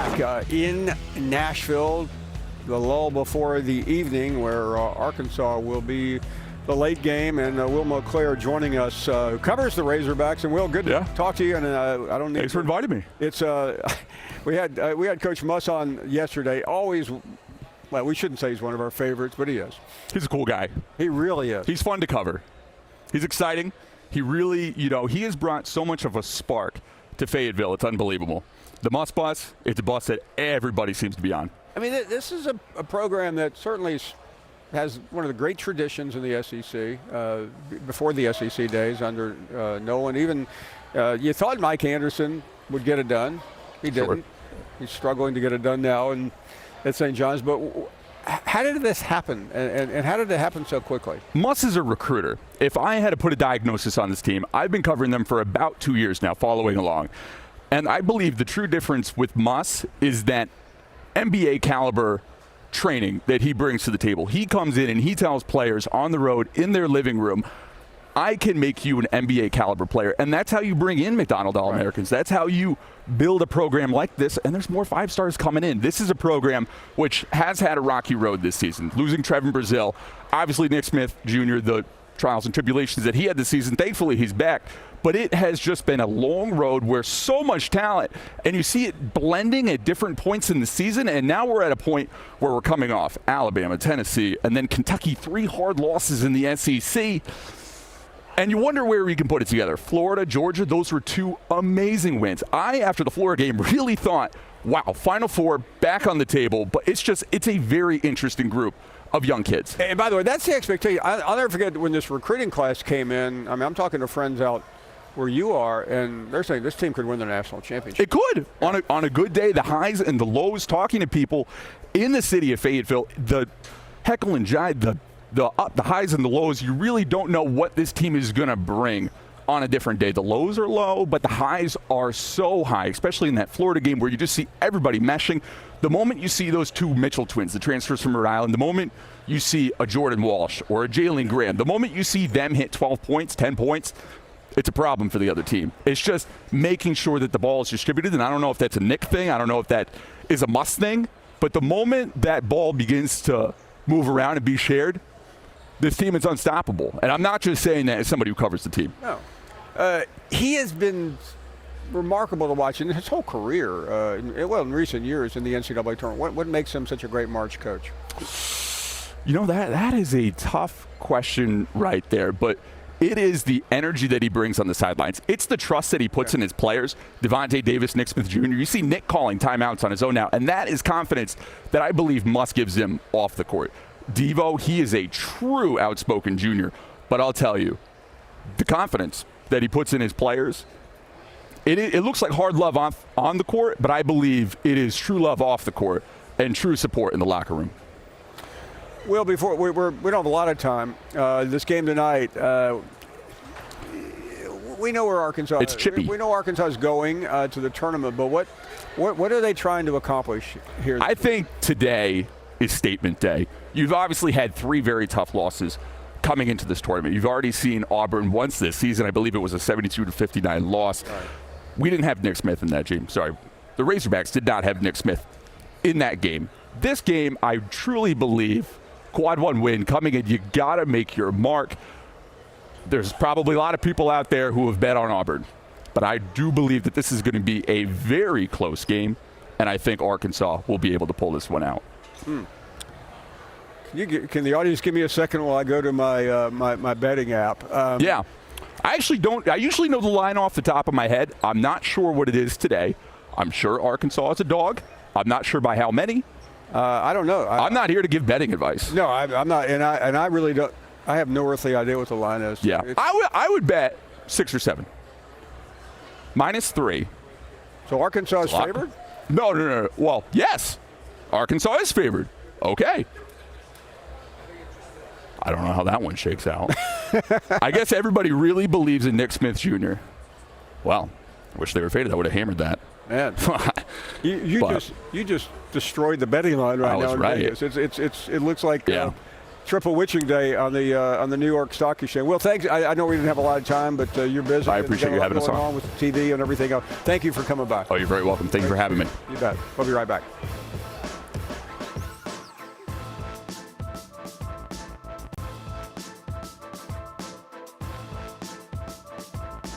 back in Nashville. The lull before the evening where Arkansas will be the late game, and Will Moclair joining us, who covers the Razorbacks. And Will, good to talk to you. And I don't need. Thanks for inviting me. It's we had Coach Muss on yesterday. Always, well, we shouldn't say he's one of our favorites, but he is. He's a cool guy. He really is. He's fun to cover. He's exciting. He really, he has brought so much of a spark to Fayetteville. It's unbelievable. The Muss bus, it's a bus that everybody seems to be on. I mean, this is a program that certainly has one of the great traditions in the SEC, before the SEC days under Nolan. Even you thought Mike Anderson would get it done. He didn't. Sure. He's struggling to get it done now at St. John's. But how did this happen, and how did it happen so quickly? Muss is a recruiter. If I had to put a diagnosis on this team, I've been covering them for about 2 years now, following along. And I believe the true difference with Muss is that NBA caliber training that he brings to the table. He comes in and he tells players on the road in their living room, I can make you an NBA caliber player. And that's how you bring in McDonald All-Americans. Right. That's how you build a program like this. And there's more 5-stars coming in. This is a program which has had a rocky road this season. Losing Trevin Brazile, obviously Nick Smith Jr., the trials and tribulations that he had this season. Thankfully, he's back. But it has just been a long road where so much talent, and you see it blending at different points in the season, and now we're at a point where we're coming off Alabama, Tennessee, and then Kentucky, 3 hard losses in the SEC. And you wonder where we can put it together. Florida, Georgia, those were 2 amazing wins. I, after the Florida game, really thought, wow, Final Four back on the table, but it's a very interesting group of young kids. And by the way, that's the expectation. I'll never forget when this recruiting class came in. I mean, I'm talking to friends out where you are, and they're saying this team could win the national championship. It could. On a good day, the highs and the lows, talking to people in the city of Fayetteville, the heckle and jive, the highs and the lows, you really don't know what this team is going to bring on a different day. The lows are low, but the highs are so high, especially in that Florida game where you just see everybody meshing. The moment you see those 2 Mitchell twins, the transfers from Rhode Island, the moment you see a Jordan Walsh or a Jalen Graham, the moment you see them hit 12 points, 10 points, it's a problem for the other team. It's just making sure that the ball is distributed, and I don't know if that's a Nick thing. I don't know if that is a Muss thing. But the moment that ball begins to move around and be shared, this team is unstoppable. And I'm not just saying that as somebody who covers the team. No. He has been remarkable to watch in his whole career, in recent years in the NCAA tournament. What makes him such a great March coach? That is a tough question right there. But it is the energy that he brings on the sidelines. It's the trust that he puts in his players. Devontae Davis, Nick Smith Jr. You see Nick calling timeouts on his own now, and that is confidence that I believe Muss gives him off the court. Devo, he is a true outspoken junior, but I'll tell you, the confidence that he puts in his players, it looks like hard love on the court, but I believe it is true love off the court and true support in the locker room. Well, before we don't have a lot of time. This game tonight, we know where Arkansas. It's chippy. We know Arkansas is going to the tournament, but what are they trying to accomplish here? I think today is statement day. You've obviously had 3 very tough losses coming into this tournament. You've already seen Auburn once this season. I believe it was a 72-59 loss. Right. We didn't have Nick Smith in that game. Sorry, the Razorbacks did not have Nick Smith in that game. This game, I truly believe. Quad 1 win coming in, you got to make your mark. There's probably a lot of people out there who have bet on Auburn, but I do believe that this is going to be a very close game, and I think Arkansas will be able to pull this one out. Can the audience give me a second while I go to my betting app? Yeah. I actually don't. I usually know the line off the top of my head. I'm not sure what it is today. I'm sure Arkansas is a dog. I'm not sure by how many. I don't know. I'm not here to give betting advice. No, I'm not, and I really don't. I have no earthly idea what the line is. Yeah, I would bet 6 or 7. -3. So Arkansas is favored? No. Well, yes, Arkansas is favored. Okay. I don't know how that one shakes out. I guess everybody really believes in Nick Smith Jr. Well, I wish they were favored. I would have hammered that. Man, you just destroyed the betting line right now in right. Vegas. It looks like triple witching day on the New York Stock Exchange. Well, thanks. I know we didn't have a lot of time, but you're busy. I appreciate you having us on. With TV and everything else. Thank you for coming by. Oh, you're very welcome. Thank you for having me. You bet. We'll be right back.